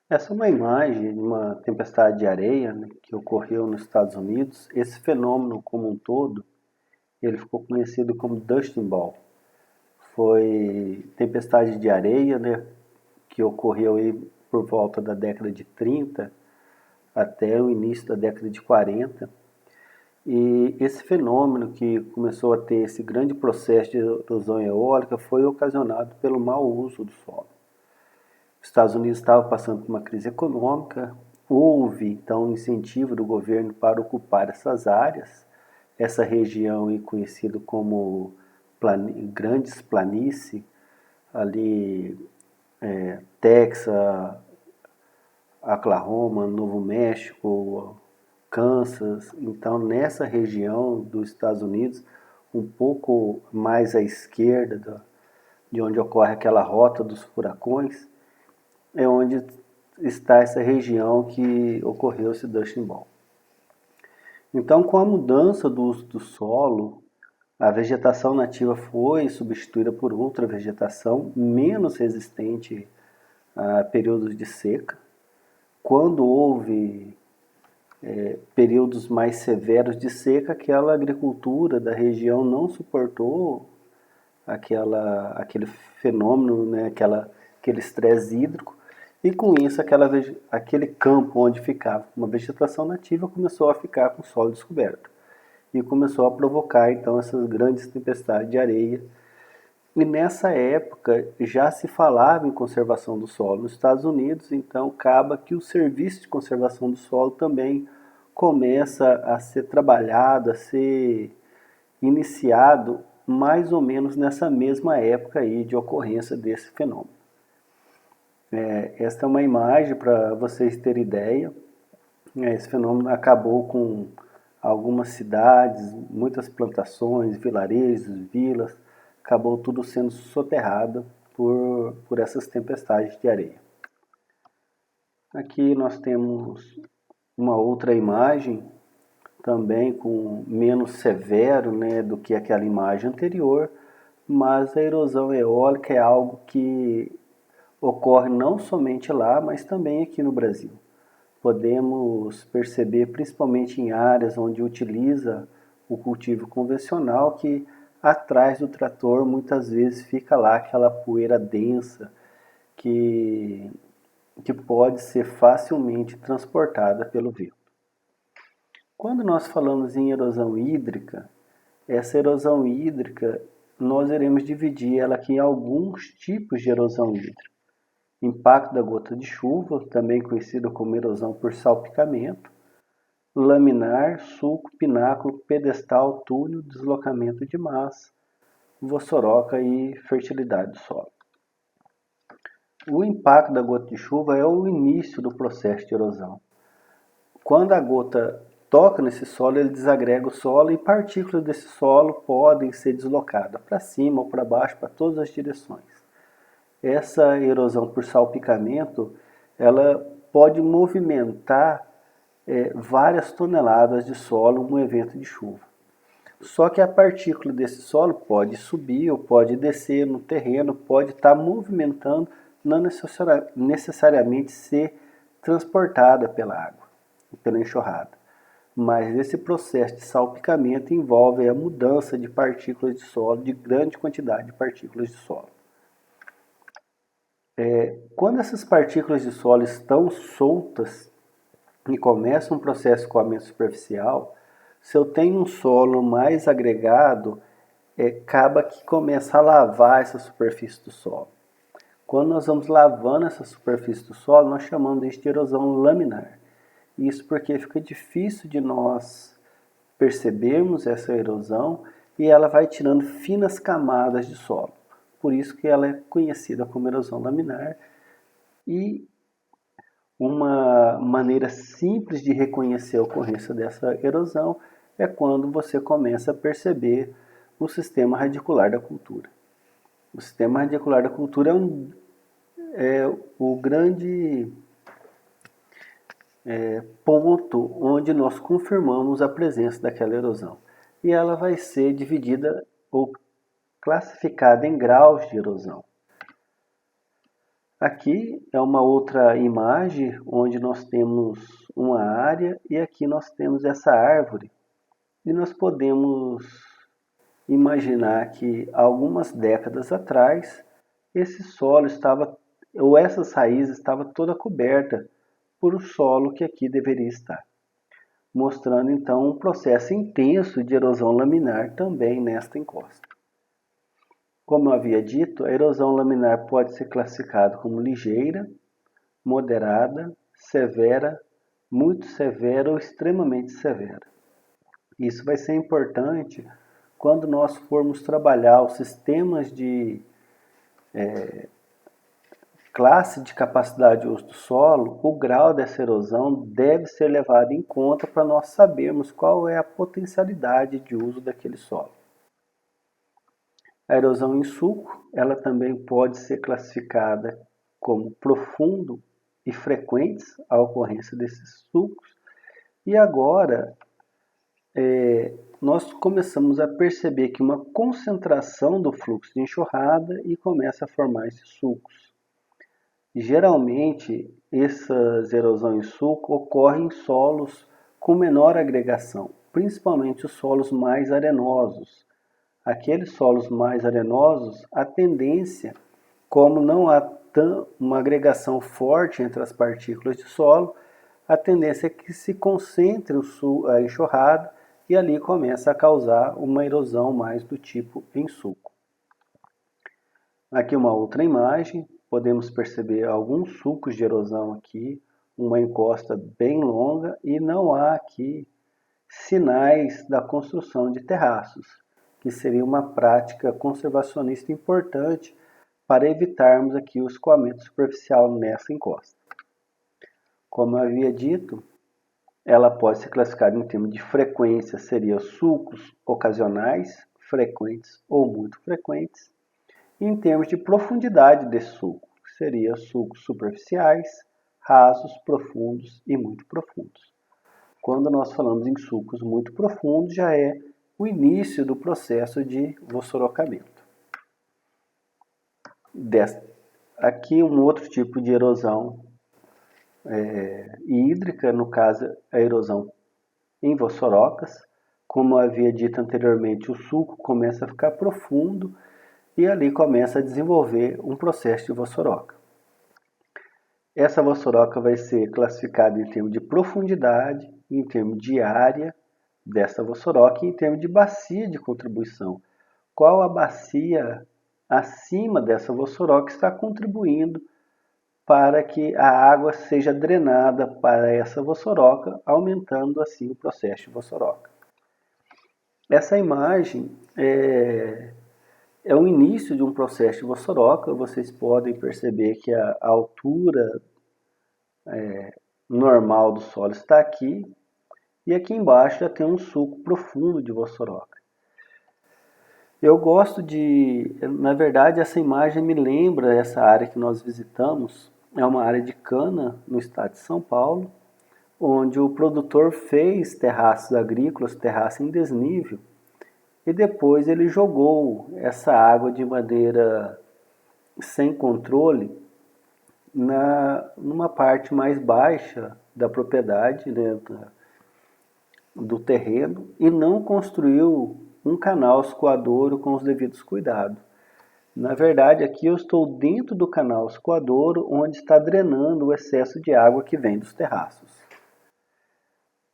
Essa é uma imagem de uma tempestade de areia, né, que ocorreu nos Estados Unidos. Esse fenômeno como um todo, ele ficou conhecido como Dust Bowl. Foi tempestade de areia, né, que ocorreu aí por volta da década de 30 até o início da década de 40. E esse fenômeno que começou a ter esse grande processo de erosão eólica foi ocasionado pelo mau uso do solo. Os Estados Unidos estavam passando por uma crise econômica, houve então um incentivo do governo para ocupar essas áreas, essa região é conhecida como grandes planícies, ali Texas, Oklahoma, Novo México, Kansas. Então, nessa região dos Estados Unidos, um pouco mais à esquerda de onde ocorre aquela rota dos furacões, é onde está essa região que ocorreu esse Dust Bowl. Então, com a mudança do uso do solo, a vegetação nativa foi substituída por outra vegetação menos resistente a períodos de seca. Quando houve períodos mais severos de seca, aquela agricultura da região não suportou aquele fenômeno, né, aquele estresse hídrico, e com isso aquele campo onde ficava uma vegetação nativa começou a ficar com o solo descoberto e começou a provocar então essas grandes tempestades de areia. E nessa época já se falava em conservação do solo nos Estados Unidos, então acaba que o serviço de conservação do solo também começa a ser trabalhado, a ser iniciado mais ou menos nessa mesma época aí de ocorrência desse fenômeno. Esta é uma imagem para vocês terem ideia. Esse fenômeno acabou com algumas cidades, muitas plantações, vilarejos, vilas, acabou tudo sendo soterrado por essas tempestades de areia. Aqui nós temos uma outra imagem, também com menos severo, né, do que aquela imagem anterior, mas a erosão eólica é algo que ocorre não somente lá, mas também aqui no Brasil. Podemos perceber, principalmente em áreas onde utiliza o cultivo convencional, que atrás do trator muitas vezes fica lá aquela poeira densa que, que pode ser facilmente transportada pelo vento. Quando nós falamos em erosão hídrica, essa erosão hídrica nós iremos dividir ela aqui em alguns tipos de erosão hídrica. Impacto da gota de chuva, também conhecido como erosão por salpicamento, laminar, sulco, pináculo, pedestal, túnel, deslocamento de massa, vossoroca e fertilidade do solo. O impacto da gota de chuva é o início do processo de erosão. Quando a gota toca nesse solo, ele desagrega o solo e partículas desse solo podem ser deslocadas para cima ou para baixo, para todas as direções. Essa erosão por salpicamento, ela pode movimentar várias toneladas de solo num evento de chuva. Só que a partícula desse solo pode subir ou pode descer no terreno, pode estar movimentando, não necessariamente ser transportada pela água, pela enxurrada. Mas esse processo de salpicamento envolve a mudança de partículas de solo, de grande quantidade de partículas de solo. Quando essas partículas de solo estão soltas e começa um processo de escoamento superficial, se eu tenho um solo mais agregado, acaba que começa a lavar essa superfície do solo. Quando nós vamos lavando essa superfície do solo, nós chamamos isso de erosão laminar. Isso porque fica difícil de nós percebermos essa erosão e ela vai tirando finas camadas de solo. Por isso que ela é conhecida como erosão laminar. E uma maneira simples de reconhecer a ocorrência dessa erosão é quando você começa a perceber o sistema radicular da cultura. O sistema radicular da cultura é o grande ponto onde nós confirmamos a presença daquela erosão. E ela vai ser dividida ou classificada em graus de erosão. Aqui é uma outra imagem onde nós temos uma área e aqui nós temos essa árvore. E nós podemos imaginar que algumas décadas atrás esse solo estava, ou essas raízes estava toda coberta por o solo que aqui deveria estar, mostrando então um processo intenso de erosão laminar também nesta encosta. Como eu havia dito, a erosão laminar pode ser classificada como ligeira, moderada, severa, muito severa ou extremamente severa. Isso vai ser importante quando nós formos trabalhar os sistemas de classe de capacidade de uso do solo, o grau dessa erosão deve ser levado em conta para nós sabermos qual é a potencialidade de uso daquele solo. A erosão em sulco, ela também pode ser classificada como profundo e frequentes a ocorrência desses sulcos. E agora, nós começamos a perceber que uma concentração do fluxo de enxurrada e começa a formar esses sulcos. Geralmente, essas erosões em sulco ocorrem em solos com menor agregação, principalmente os solos mais arenosos. Aqueles solos mais arenosos, a tendência, como não há uma agregação forte entre as partículas de solo, a tendência é que se concentre a enxurrada e ali começa a causar uma erosão mais do tipo em sulco. Aqui uma outra imagem, podemos perceber alguns sulcos de erosão aqui, uma encosta bem longa e não há aqui sinais da construção de terraços, que seria uma prática conservacionista importante para evitarmos aqui o escoamento superficial nessa encosta. Como eu havia dito, ela pode ser classificada em termos de frequência, seria sulcos ocasionais, frequentes ou muito frequentes, e em termos de profundidade desse sulco, seria sulcos superficiais, rasos, profundos e muito profundos. Quando nós falamos em sulcos muito profundos, já é o início do processo de vossorocamento. Aqui um outro tipo de erosão hídrica, no caso a erosão em vossorocas. Como eu havia dito anteriormente, o sulco começa a ficar profundo e ali começa a desenvolver um processo de vossoroca. Essa vossoroca vai ser classificada em termos de profundidade, em termos de área dessa vossoroca e em termos de bacia de contribuição. Qual a bacia acima dessa vossoroca está contribuindo para que a água seja drenada para essa vossoroca, aumentando assim o processo de vossoroca. Essa imagem é o início de um processo de vossoroca. Vocês podem perceber que a altura normal do solo está aqui, e aqui embaixo já tem um sulco profundo de vossoroca. Eu gosto na verdade, essa imagem me lembra essa área que nós visitamos, é uma área de cana no estado de São Paulo, onde o produtor fez terraços agrícolas, terraço em desnível, e depois ele jogou essa água de maneira sem controle numa parte mais baixa da propriedade, né, do terreno, e não construiu um canal escoadouro com os devidos cuidados. Na verdade, aqui eu estou dentro do canal escoadouro, onde está drenando o excesso de água que vem dos terraços.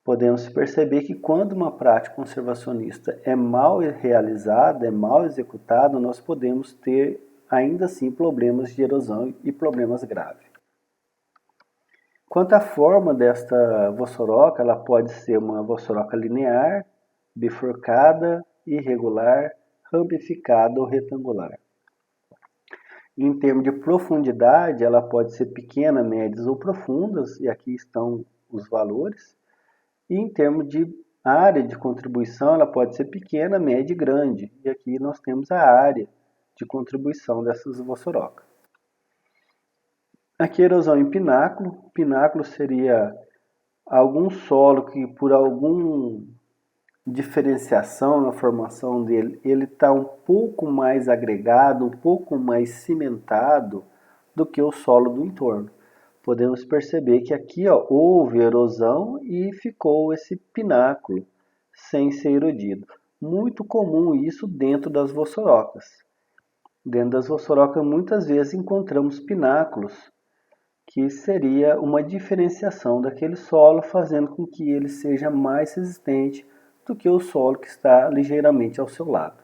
Podemos perceber que quando uma prática conservacionista é mal realizada, é mal executada, nós podemos ter ainda assim problemas de erosão e problemas graves. Quanto à forma desta vossoroca, ela pode ser uma vossoroca linear, bifurcada, irregular, ramificada ou retangular. Em termos de profundidade, ela pode ser pequena, médias ou profundas, e aqui estão os valores. E em termos de área de contribuição, ela pode ser pequena, média e grande. E aqui nós temos a área de contribuição dessas vossorocas. Aqui erosão em pináculo. Pináculo seria algum solo que por alguma diferenciação na formação dele, ele está um pouco mais agregado, um pouco mais cimentado do que o solo do entorno. Podemos perceber que aqui houve erosão e ficou esse pináculo sem ser erodido. Muito comum isso dentro das vossorocas. Dentro das vossorocas muitas vezes encontramos pináculos, que seria uma diferenciação daquele solo, fazendo com que ele seja mais resistente do que o solo que está ligeiramente ao seu lado.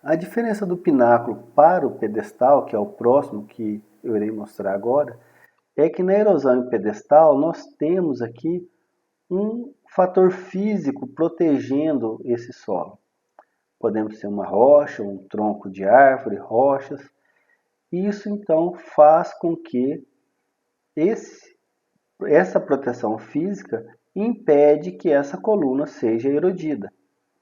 A diferença do pináculo para o pedestal, que é o próximo que eu irei mostrar agora, é que na erosão em pedestal nós temos aqui um fator físico protegendo esse solo. Podemos ter uma rocha, um tronco de árvore, rochas. Isso então faz com que essa proteção física impede que essa coluna seja erodida.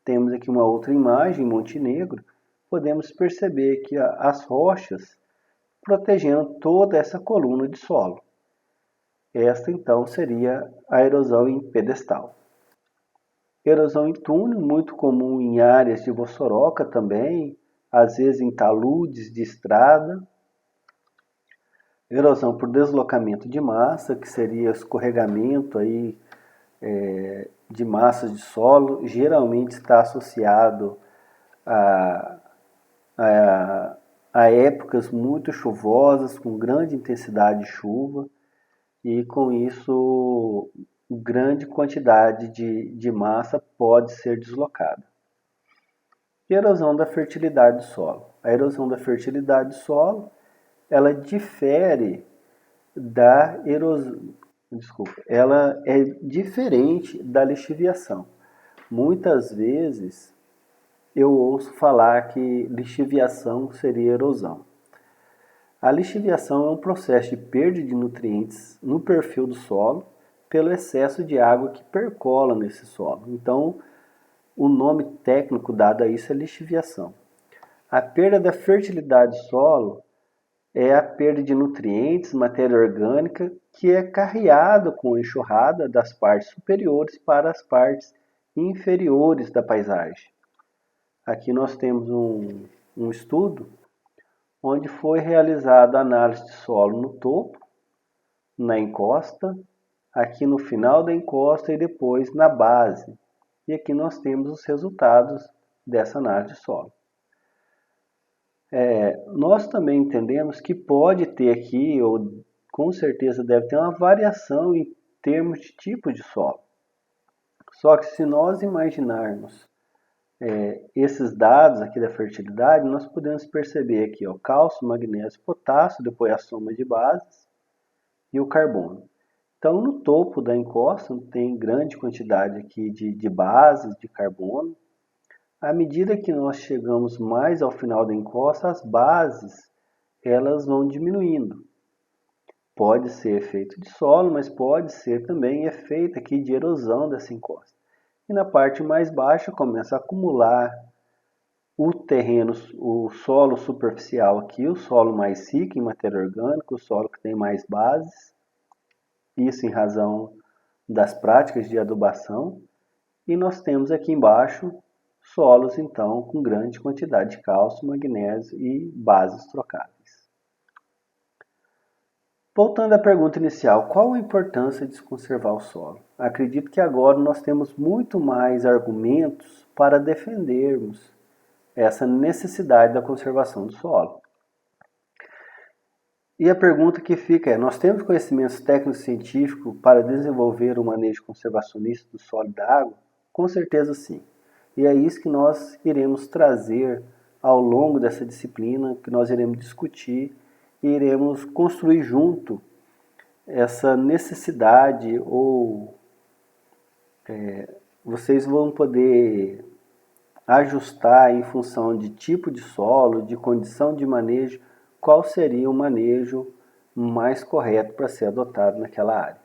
Temos aqui uma outra imagem em Montenegro, podemos perceber que as rochas protegendo toda essa coluna de solo. Esta então seria a erosão em pedestal. Erosão em túnel, muito comum em áreas de vossoroca também, às vezes em taludes de estrada. Erosão por deslocamento de massa, que seria escorregamento aí, de massas de solo, geralmente está associado a épocas muito chuvosas, com grande intensidade de chuva, e com isso grande quantidade de massa pode ser deslocada. Erosão da fertilidade do solo. A erosão da fertilidade do solo, ela difere da erosão, ela é diferente da lixiviação. Muitas vezes eu ouço falar que lixiviação seria erosão. A lixiviação é um processo de perda de nutrientes no perfil do solo pelo excesso de água que percola nesse solo. Então, o nome técnico dado a isso é lixiviação. A perda da fertilidade do solo é a perda de nutrientes, matéria orgânica, que é carreada com enxurrada das partes superiores para as partes inferiores da paisagem. Aqui nós temos um estudo onde foi realizada a análise de solo no topo, na encosta, aqui no final da encosta e depois na base. E aqui nós temos os resultados dessa análise de solo. Nós também entendemos que pode ter aqui, ou com certeza deve ter uma variação em termos de tipo de solo. Só que se nós imaginarmos esses dados aqui da fertilidade, nós podemos perceber aqui cálcio, magnésio, potássio, depois a soma de bases e o carbono. Então no topo da encosta tem grande quantidade aqui de bases, de carbono. À medida que nós chegamos mais ao final da encosta, as bases elas vão diminuindo. Pode ser efeito de solo, mas pode ser também efeito aqui de erosão dessa encosta. E na parte mais baixa começa a acumular o terreno, o solo superficial aqui, o solo mais rico em matéria orgânica, o solo que tem mais bases, isso em razão das práticas de adubação. E nós temos aqui embaixo solos então com grande quantidade de cálcio, magnésio e bases trocáveis. Voltando à pergunta inicial, qual a importância de se conservar o solo? Acredito que agora nós temos muito mais argumentos para defendermos essa necessidade da conservação do solo. E a pergunta que fica é, nós temos conhecimentos técnicos e científicos para desenvolver o manejo conservacionista do solo e da água? Com certeza sim. E é isso que nós iremos trazer ao longo dessa disciplina, que nós iremos discutir e iremos construir junto essa necessidade, ou vocês vão poder ajustar em função de tipo de solo, de condição de manejo, qual seria o manejo mais correto para ser adotado naquela área.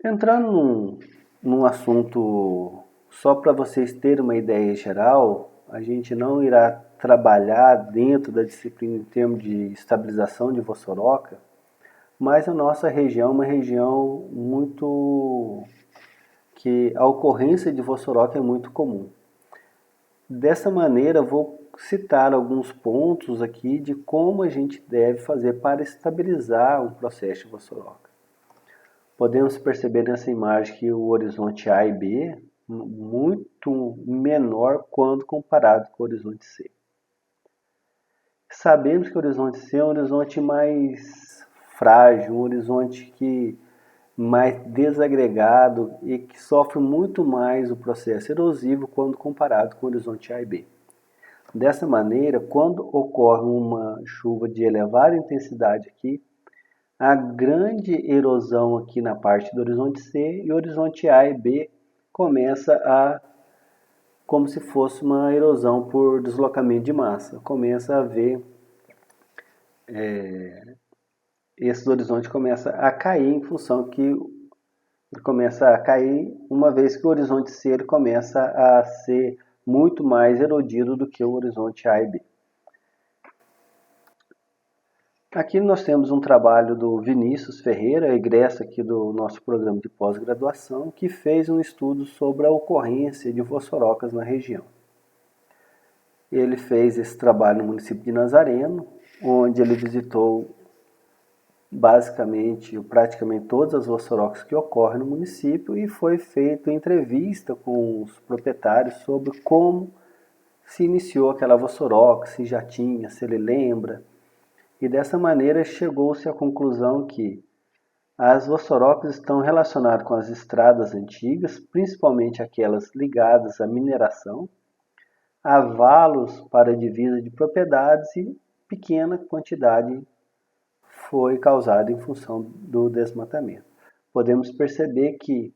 Entrando num assunto só para vocês terem uma ideia geral, a gente não irá trabalhar dentro da disciplina em termos de estabilização de vossoroca, mas a nossa região é uma região muito que a ocorrência de vossoroca é muito comum. Dessa maneira, vou citar alguns pontos aqui de como a gente deve fazer para estabilizar um processo de vossoroca. Podemos perceber nessa imagem que o horizonte A e B é muito menor quando comparado com o horizonte C. Sabemos que o horizonte C é um horizonte mais frágil, um horizonte mais desagregado e que sofre muito mais o processo erosivo quando comparado com o horizonte A e B. Dessa maneira, quando ocorre uma chuva de elevada intensidade aqui, a grande erosão aqui na parte do horizonte C e o horizonte A e B começa como se fosse uma erosão por deslocamento de massa. Começa a haver, esse horizonte começa a cair em função que ele começa a cair uma vez que o horizonte C ele começa a ser muito mais erodido do que o horizonte A e B. Aqui nós temos um trabalho do Vinícius Ferreira, egresso aqui do nosso programa de pós-graduação, que fez um estudo sobre a ocorrência de vossorocas na região. Ele fez esse trabalho no município de Nazareno, onde ele visitou praticamente todas as vossorocas que ocorrem no município e foi feita entrevista com os proprietários sobre como se iniciou aquela vossoroca, se já tinha, se ele lembra. E dessa maneira chegou-se à conclusão que as vossorocas estão relacionadas com as estradas antigas, principalmente aquelas ligadas à mineração, a valos para divisa de propriedades e pequena quantidade foi causada em função do desmatamento. Podemos perceber que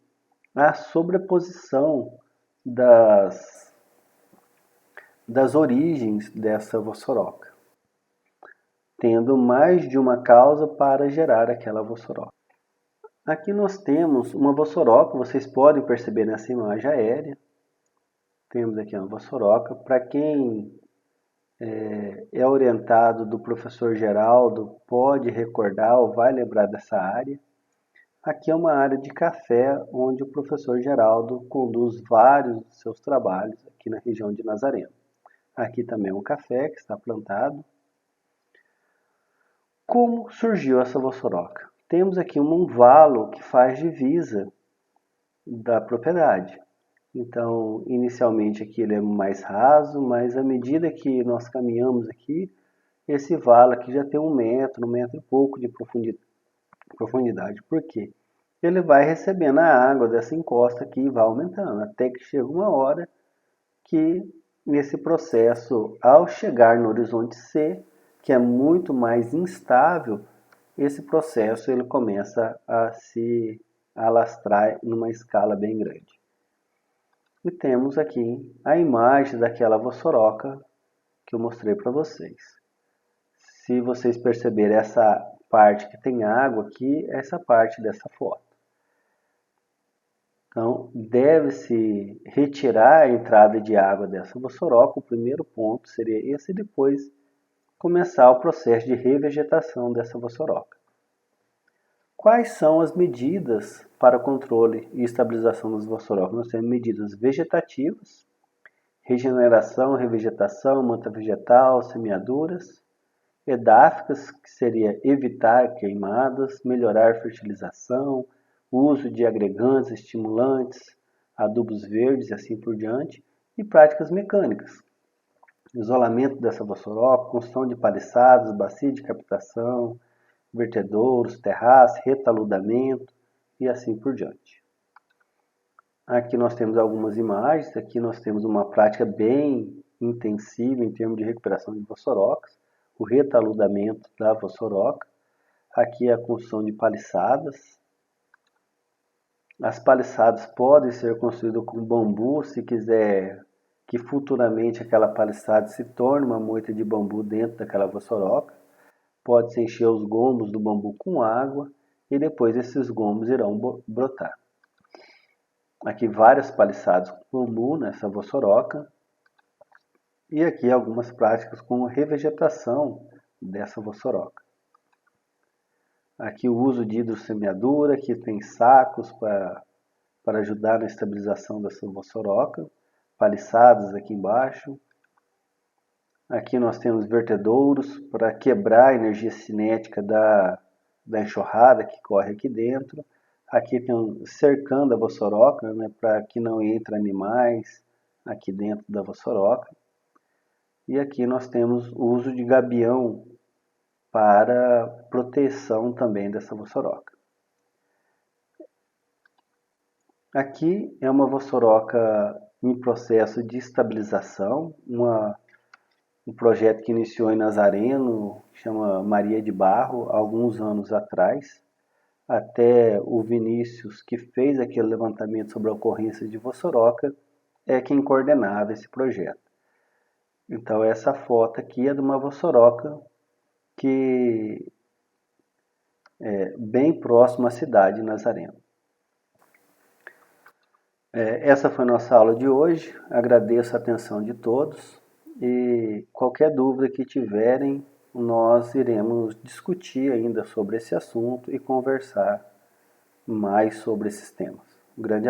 a sobreposição das origens dessa vossoroca, tendo mais de uma causa para gerar aquela vossoroca. Aqui nós temos uma vossoroca, vocês podem perceber nessa imagem aérea. Temos aqui uma vossoroca. Para quem é orientado do professor Geraldo, pode recordar ou vai lembrar dessa área. Aqui é uma área de café, onde o professor Geraldo conduz vários de seus trabalhos aqui na região de Nazareno. Aqui também é um café que está plantado. Como surgiu essa vossoroca? Temos aqui um valo que faz divisa da propriedade. Então, inicialmente aqui ele é mais raso, mas à medida que nós caminhamos aqui, esse valo aqui já tem 1 metro, 1 metro e pouco de profundidade. Por quê? Ele vai recebendo a água dessa encosta aqui e vai aumentando, até que chega uma hora que nesse processo, ao chegar no horizonte C, que é muito mais instável, esse processo ele começa a se alastrar numa escala bem grande. E temos aqui a imagem daquela vossoroca que eu mostrei para vocês. Se vocês perceberem essa parte que tem água aqui, essa parte dessa foto. Então, deve-se retirar a entrada de água dessa vossoroca. O primeiro ponto seria esse, e depois começar o processo de revegetação dessa vossoroca. Quais são as medidas para o controle e estabilização das vossorocas? Nós temos medidas vegetativas, regeneração, revegetação, manta vegetal, semeaduras, edáficas, que seria evitar queimadas, melhorar a fertilização, uso de agregantes, estimulantes, adubos verdes e assim por diante, e práticas mecânicas. Isolamento dessa vossoroca, construção de paliçadas, bacia de captação, vertedouros, terraços, retaludamento e assim por diante. Aqui nós temos algumas imagens, aqui nós temos uma prática bem intensiva em termos de recuperação de vossorocas, o retaludamento da vossoroca. Aqui a construção de paliçadas. As paliçadas podem ser construídas com bambu, se quiser que futuramente aquela paliçada se torne uma moita de bambu dentro daquela vossoroca. Pode-se encher os gomos do bambu com água e depois esses gomos irão brotar. Aqui várias paliçadas com bambu nessa vossoroca. E aqui algumas práticas com revegetação dessa vossoroca. Aqui o uso de hidrossemeadura, aqui tem sacos para ajudar na estabilização dessa vossoroca. Paliçadas aqui embaixo. Aqui nós temos vertedouros para quebrar a energia cinética da enxurrada que corre aqui dentro. Aqui tem cercando a vossoroca, né, para que não entre animais aqui dentro da vossoroca. E aqui nós temos o uso de gabião para proteção também dessa vossoroca. Aqui é uma vossoroca em processo de estabilização, um projeto que iniciou em Nazareno, chama Maria de Barro, há alguns anos atrás. Até o Vinícius, que fez aquele levantamento sobre a ocorrência de vossoroca, é quem coordenava esse projeto. Então essa foto aqui é de uma vossoroca que é bem próximo à cidade de Nazareno. Essa foi a nossa aula de hoje. Agradeço a atenção de todos e qualquer dúvida que tiverem, nós iremos discutir ainda sobre esse assunto e conversar mais sobre esses temas. Um grande